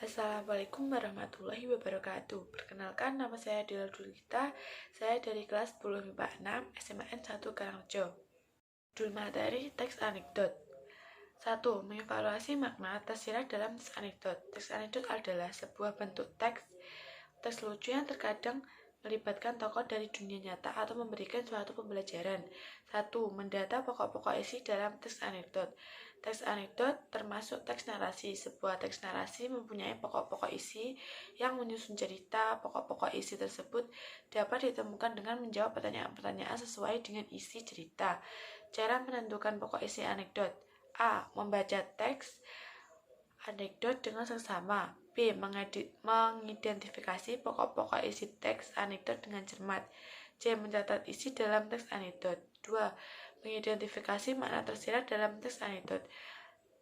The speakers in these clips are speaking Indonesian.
Assalamualaikum warahmatullahi wabarakatuh. Perkenalkan, nama saya Dila Dulita. Saya dari kelas 10 MIPA 6 SMAN 1 Karangrejo. Judul materi teks anekdot. 1. Mengevaluasi makna tersirat dalam teks anekdot. Teks anekdot adalah sebuah bentuk teks lucu yang terkadang melibatkan tokoh dari dunia nyata atau memberikan suatu pembelajaran. 1. Mendata pokok-pokok isi dalam teks anekdot. Teks anekdot termasuk teks narasi. Sebuah teks narasi mempunyai pokok-pokok isi yang menyusun cerita. Pokok-pokok isi tersebut dapat ditemukan dengan menjawab pertanyaan-pertanyaan sesuai dengan isi cerita. Cara menentukan pokok isi anekdot. A. Membaca teks anekdot dengan seksama. B. Mengidentifikasi pokok-pokok isi teks anekdot dengan cermat. C. Mencatat isi dalam teks anekdot. 2. Mengidentifikasi makna tersirat dalam teks anekdot.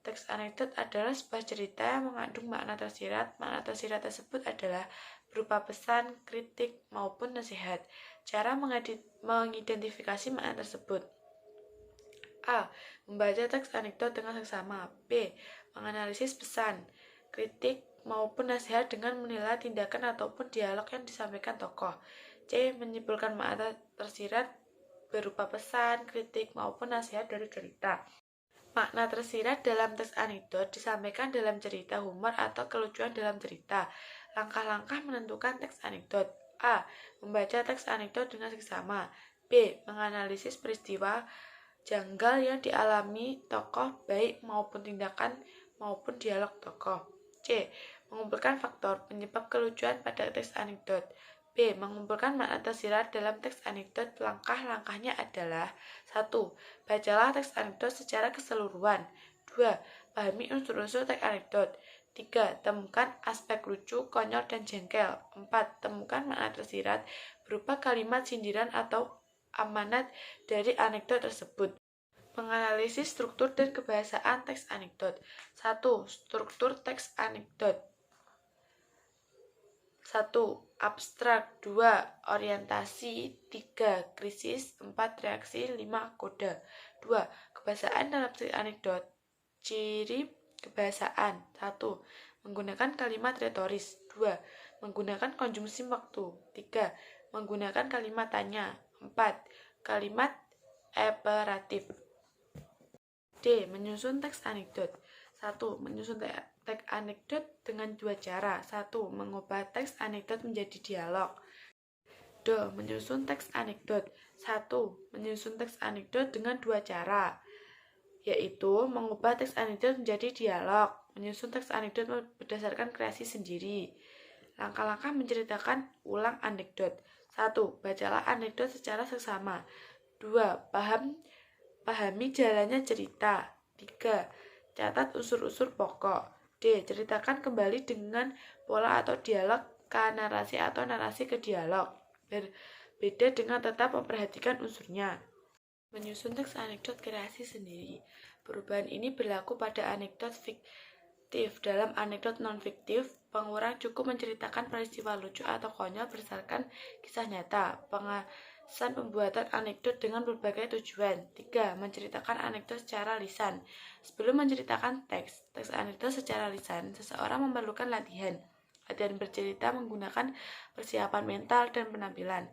Teks anekdot adalah sebuah cerita yang mengandung makna tersirat. Makna tersirat tersebut adalah berupa pesan, kritik, maupun nasihat. Cara mengidentifikasi makna tersebut. A. Membaca teks anekdot dengan seksama. B. Menganalisis pesan, kritik, maupun nasihat dengan menilai tindakan ataupun dialog yang disampaikan tokoh. C. Menyimpulkan makna tersirat berupa pesan, kritik, maupun nasihat dari cerita. Makna tersirat dalam teks anekdot disampaikan dalam cerita humor atau kelucuan dalam cerita. Langkah-langkah menentukan teks anekdot. A. Membaca teks anekdot dengan seksama. B. Menganalisis peristiwa janggal yang dialami tokoh baik maupun tindakan maupun dialog tokoh. C. Mengumpulkan faktor penyebab kelucuan pada teks anekdot. B. Mengumpulkan makna tersirat dalam teks anekdot. Langkah-langkahnya adalah 1. Bacalah teks anekdot secara keseluruhan. 2. Pahami unsur-unsur teks anekdot. 3. Temukan aspek lucu, konyol, dan jengkel. 4. Temukan makna tersirat berupa kalimat sindiran atau amanat dari anekdot tersebut. Menganalisis struktur dan kebahasaan teks anekdot. 1. Struktur teks anekdot. 1. Abstrak. 2. Orientasi. 3. Krisis. 4. Reaksi. 5. Kode. 2. Kebahasaan dalam teks anekdot. Ciri kebahasaan. 1. Menggunakan kalimat retoris. 2. Menggunakan konjungsi waktu. 3. Menggunakan kalimat tanya. 4. Kalimat imperatif. D. Menyusun teks anekdot. 1. Menyusun teks anekdot dengan dua cara. 1. Mengubah teks anekdot menjadi dialog. 2. Menyusun teks anekdot. 1. Menyusun teks anekdot dengan dua cara, yaitu mengubah teks anekdot menjadi dialog. Menyusun teks anekdot berdasarkan kreasi sendiri. Langkah-langkah menceritakan ulang anekdot. 1. Bacalah anekdot secara seksama. 2. Pahami jalannya cerita. 3. Catat unsur-unsur pokok. D. Ceritakan kembali dengan pola atau dialog ke narasi atau narasi ke dialog. Berbeda dengan tetap memperhatikan unsurnya. Menyusun teks anekdot kreasi sendiri. Perubahan ini berlaku pada anekdot fiktif. Dalam anekdot non-fiktif, pengurang cukup menceritakan peristiwa lucu atau konyol berdasarkan kisah nyata. Pengasan pembuatan anekdot dengan berbagai tujuan. 3. Menceritakan anekdot secara lisan. Sebelum menceritakan teks anekdot secara lisan, seseorang memerlukan latihan bercerita menggunakan persiapan mental dan penampilan.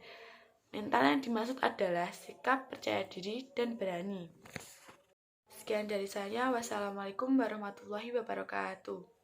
Mental yang dimaksud adalah sikap percaya diri dan berani. Sekian dari saya. Wassalamualaikum warahmatullahi wabarakatuh.